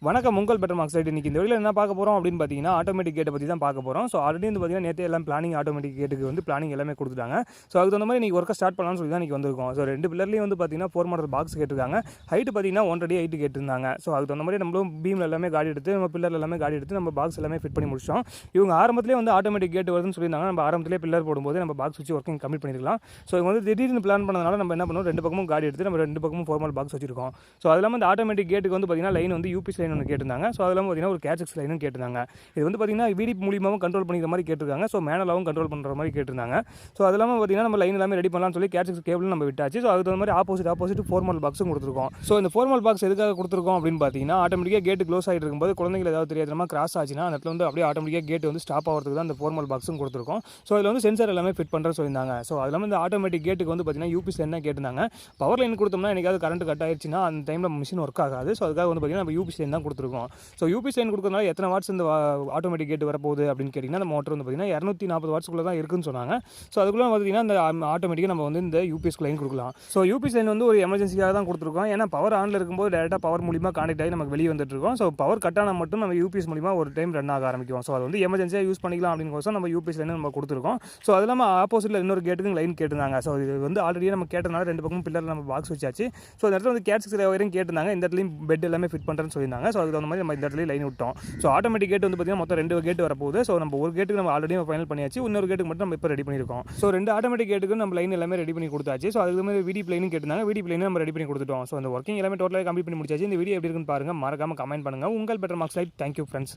வணக்கம் உங்கள் better marks right. இன்றைக்கி இந்த வீடியோவில் என்ன பார்க்க போகிறோம் அப்படின்னு பார்த்தீங்கன்னா ஆட்டோமேட்டிக் கேட்டை பற்றி தான் பார்க்க போகிறோம். ஸோ ஆல்ரெடி வந்து பார்த்தீங்கன்னா நேற்று எல்லாம் பிளானிங் ஆட்டோமேட்டிக் கேட்டுக்கு வந்து பிளானிங் எல்லாமே கொடுத்துட்டாங்க. ஸோ அதுக்கு தகுந்த மாதிரி இன்றைக்கி ஒர்க்கை ஸ்டார்ட் பண்ணலாம்னு சொல்லி தான் இன்றைக்கி வந்திருக்கோம். ஸோ 2 பில்லர்லேயும் வந்து பார்த்தீங்கன்னா 4 மாடல் பாக்ஸ் கேட்டிருக்காங்க. ஹைட்டு பார்த்தீங்கன்னா 1.5 அடி ஹைட்டு கேட்டிருந்தாங்க. ஸோ அதுக்கு தகுந்த மாதிரி நம்மளும் பீமில் எல்லாமே காடி எடுத்து நம்ம பில்லர் எல்லாமே காடி எடுத்து நம்ம பாக்ஸ் எல்லாமே ஃபிட் பண்ணி முடிச்சோம். இவங்க ஆரம்பத்திலே வந்து ஆட்டோமேட்டிக் கேட் வருதுன்னு சொல்லியிருந்தாங்க. நம்ம ஆரம்பத்திலே பில்லர் போடும்போது நம்ம பாக்ஸ் வச்சு ஒர்க்கிங் கம்ப்ளீட் பண்ணிருக்கலாம். ஸோ இவங்க வந்து திடீர்னு பிளான் பண்ணதுனால நம்ம என்ன பண்ணுவோம், 2 பக்கமும் காடி எடுத்து நம்ம 2 பக்கமும் 4 மாடல் பாக்ஸ் வச்சிருக்கோம். ஸோ அது இல்லாமல் இந்த ஆட்டோமேட்டிக் கேட்டுக்கு வந்து பார்த்தீங்கன்னா லைன் வந்து யூபிஎஸ் லைன் ஒன்று கேட்டிருந்தாங்க. ஸோ அதெல்லாம் பார்த்தீங்கன்னா ஒரு கேட்சக்ஸ் லைனும் கேட்டிருந்தாங்க. இது வந்து பார்த்தீங்கன்னா விடி மூலியமாகவும் கண்ட்ரோல் பண்ணிக்கிற மாதிரி கேட்டிருக்காங்க. ஸோ மேனலாகவும் கண்ட்ரோல் பண்ணுற மாதிரி கேட்டிருந்தாங்க. ஸோ அது இல்லாமல் பார்த்தீங்கன்னா நம்ம லைன் எல்லாமே ரெடி பண்ணலாம்னு சொல்லி கேட்சக்ஸ் கேபிள் நம்ம விட்டாச்சு. ஸோ அதுக்கு தகுந்த மாதிரி ஆப்போசிட் 4 மாடல் பாக்ஸும் கொடுத்துருக்கோம். ஸோ இந்த 4 மாடல் பாக்ஸ் எதுக்காக கொடுத்துருக்கோம் அப்படின்னு பார்த்தீங்கன்னா ஆட்டோமேட்டிக்காக கேட்டு க்ளோஸ் ஆகிட்டு இருக்கும்போது குழந்தைகள் ஏதாவது தெரியாதமா கிராஸ் ஆச்சுன்னா அந்த இடத்துல வந்து அப்படியே ஆட்டோமேட்டிக்காக கேட் வந்து ஸ்டாப் ஆகிறதுக்கு தான் இந்த 4 மாடல் பாக்ஸும் கொடுத்துருக்கோம். ஸோ இதில் வந்து சென்சார் எல்லாமே ஃபிட் பண்ணுற சொல்லியிருந்தாங்க. ஸோ அது இல்லாமல் இந்த ஆட்டோமேட்டிக் கேட்டுக்கு வந்து பார்த்தீங்கன்னா யூபிஎஸ் என்ன கேட்டிருந்தாங்க. பவர் லைன் கொடுத்தோம்னா எனக்காவது கரண்ட் கட் ஆயிடுச்சுன்னா அந்த டைமில் மிஷின் ஒர்க் ஆகாது. ஸோ அதுக்காக வந்து பார்த்தீங்கன்னா நம்ம யூபிஎஸ் லைன் தான் கொடுத்துருக்கோம். ஸோ யூபிஎஸ் லைன் கொடுக்கறதுனால எத்தனை வாட்ஸ் இந்த ஆட்டோமேட்டிக் கேட் வரப்போகுது அப்படின்னு கேட்டிங்கன்னா அந்த மோட்டர் வந்து பார்த்தீங்கன்னா 240 வாட்ஸ்க்குள்ளே தான் இருக்குன்னு சொன்னாங்க. ஸோ அதுக்குள்ளே பார்த்தீங்கன்னா இந்த ஆட்டோமேட்டிக்காக நம்ம வந்து இந்த யூபிஎஸ் லைன் கொடுக்கலாம். ஸோ யூபிஎஸ் லைன் வந்து ஒரு எமர்ஜென்சியாக தான் கொடுத்துருக்கோம். ஏன்னா பவர் ஆனில் இருக்கும்போது டேரெக்டாக பவர் மூலியமாக கான்டெக்ட் ஆகி நமக்கு வெளியே வந்துட்டு இருக்கோம். ஸோ பவர் கட் ஆனால் மட்டும் நம்ம யூபிஎஸ் மூலியமாக ஒரு டைம் ரன் ஆக ஆரம்பிக்கும். ஸோ அது வந்து எமர்ஜென்சியாக யூஸ் பண்ணிக்கலாம் அப்படின்னு நம்ம யூபிஎஸ் லைன் நம்ம கொடுத்துருக்கோம். ஸோ அது இல்லாமல் ஆப்போசிட்டில் இன்னொரு கேட்டுக்கு லைன் கேட்டிருந்தாங்க. ஸோ இது வந்து ஆல்ரெடி நம்ம கேட்டனால 2 பக்கமும் பில்லரில் நம்ம பாக்ஸ் வச்சாச்சு. ஸோ இந்த இடத்துல வந்து கேட்ஸ் வரையும் கேட்டிருந்தாங்க. இந்த இடத்துலையும் பெட் எல்லாமே ஃபிட் பண்ணுறேன்னு சொல்லியிருந்தாங்க. ஸோ அதுக்கு தகுந்த மாதிரி நம்ம இந்த இடத்துல லைன் விட்டோம். ஸோ ஆட்டோமேட்டிக் கேட் வந்து பார்த்தீங்கன்னா மொத்தம் 2 கேட் வரப்போகுது. ஸோ நம்ம ஒரு கேட்டுக்கு நம்ம ஆல்ரெடி ஃபைனல் பண்ணியாச்சு. இன்னொரு கேட்டுக்கு மட்டும் நம்ம இப்போ ரெடி பண்ணியிருக்கோம். ஸோ 2 ஆட்டோமேட்டிக் கேட்டுக்கு நம்ம லைன் எல்லாமே ரெடி பண்ணி கொடுத்தாச்சு. ஸோ அதுக்கு மாதிரி விடி பிளைனும் கேட்டிருந்தாங்க. விடி பிளைனும் நம்ம ரெடி பண்ணி கொடுத்துட்டோம். ஸோ அந்த ஒர்க்கிங் எல்லாமே டோட்டலாக கம்ப்ளீட் பண்ணி முடிச்சாச்சு. இந்த வீடியோ எப்படி இருக்குன்னு பாருங்கள். மறக்காம கமெண்ட் பண்ணுங்கள். உங்கள் better marks light. Thank you friends.